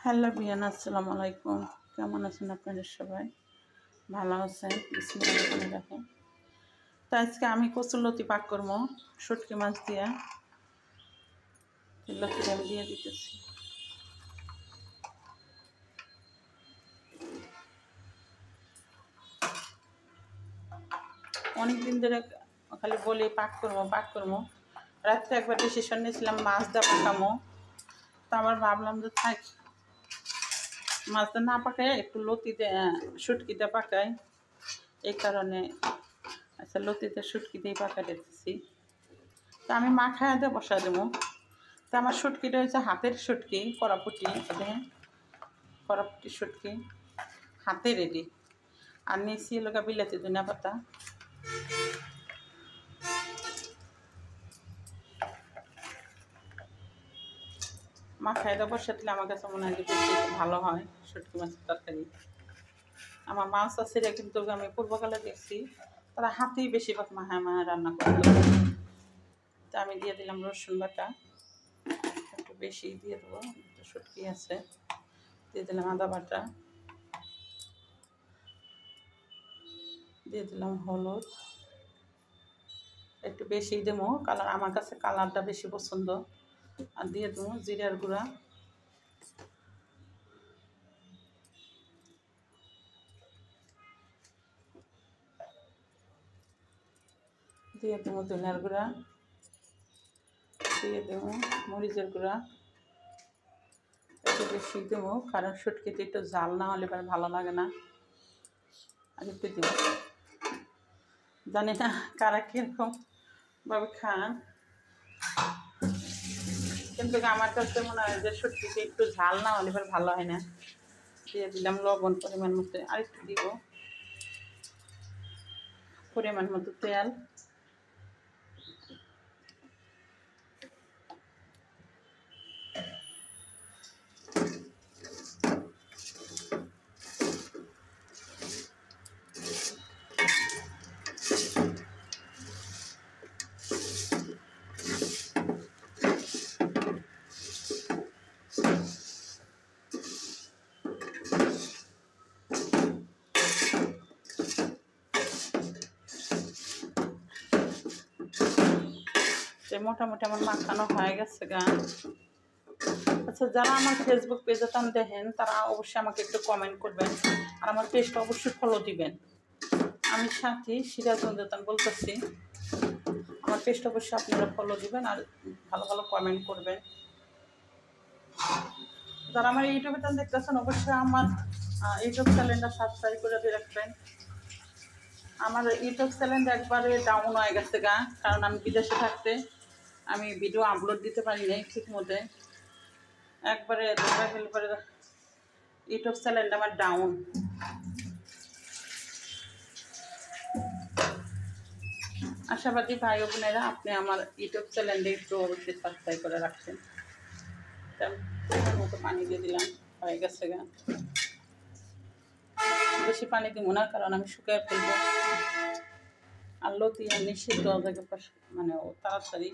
Hello বিয়ান, আসসালামু আলাইকুম। কেমন আছেন আপনাদের সবাই? ভালো আছেন? বিসমিল্লাহ করে রাখেন। তো আজকে আমি কচুরলতি পাক করবো শুটকি মাছ দিয়া। লতিটা আমি দিয়ে দিতেছি। অনেকদিন ধরে খালি বলি পাক করবো। রাত্রে একবার ডিসিশন নিয়েছিলাম মাছ দিয়ে পাকামো। তো আমার ভাবলাম যে থাক, মাছটা না পাকায় একটু লতিতে শুটকিটা পাকাই। এই কারণে আচ্ছা লতিতে শুটকি দিয়ে পাকা দিতেছি। তো আমি মাখায় দিয়ে বসা দেবো। তো আমার শুটকিটা হচ্ছে হাতের শুটকি, কড়াপুটি শুটকি হাতে রেডি। আর নিয়েছি লোকা বিলাতি ধনিয়া পাতা। মাখায় দিয়ে বসে দিলে আমার কাছে মনে হয় যে বেশি ভালো হয় শুটকি মাছের তরকারি। আমার মাছ আছে কিন্তু আমি পূর্বকালে দেখছি তারা হাতেই বেশিরভাগ মাহায় রান্না করতো। তো আমি দিয়ে দিলাম রসুন বাটা, একটু বেশি দিয়ে দেবো, শুটকি আছে। দিয়ে দিলাম আদা বাটা, দিয়ে দিলাম হলুদ, একটু বেশি দেবো কালার, আমার কাছে কালারটা বেশি পছন্দ। আর দিয়ে দেবো জিরার গুঁড়া, দিয়ে দেবো ধনিয়ার গুঁড়া, দিয়ে দেবো মরিচের গুঁড়া। একটু বেশি দেবো কারণ শুটকিতে একটু ঝাল না হলে এবার ভালো লাগে না। আর একটু দেবো, জানি না কারা কীরকম ভাবে খান, কিন্তু আমার কাছে মনে হয় যে শুটকিতে একটু ঝাল না হলে এবার ভালো হয় না। দিয়ে দিলাম লবণ পরিমাণ মতো, আর একটু দিব পরিমাণ মতো তেল। মোটামুটি আমার মাখানো হয়ে গেছে গা। আচ্ছা, যারা আমার ফেসবুক পেজে দেখেন তারা অবশ্যই আমাকে একটু কমেন্ট করবেন, আর আমার পেজটা অবশ্যই ফলো দিবেন। আমি সাথী সিরাজগঞ্জতান বলতেছি, আমার পেজটা অবশ্যই আপনারা ফলো দিবেন আর ভালো ভালো কমেন্ট করবেন। যারা আমার ইউটিউবে দেখতেছেন অবশ্যই আমার ইউটিউব চ্যানেলটা সাবস্ক্রাইব করে দিয়ে রাখবেন। আমার ইউটিউব চ্যানেল একবারে ডাউন হয়ে গেছে গা, কারণ আমি বিদেশে থাকতে আমি ভিডিও আপলোড দিতে পারি নাই ঠিক মতো। একবারে ইউটিউব চ্যানেলটা আমার ডাউন। আশাবাদী ভাই ও বোনেরা, আপনি আমার ইউটিউব চ্যানেলটা একটু অবশ্যই সাবস্ক্রাইব করে রাখছেন। মতো পানি দিয়ে দিলাম, হয়ে গেছে গা। বেশি পানি দিব না কারণ আমি শুকিয়ে ফেলবো। আর লতি এমনি সিদ্ধ মানে তাড়াতাড়ি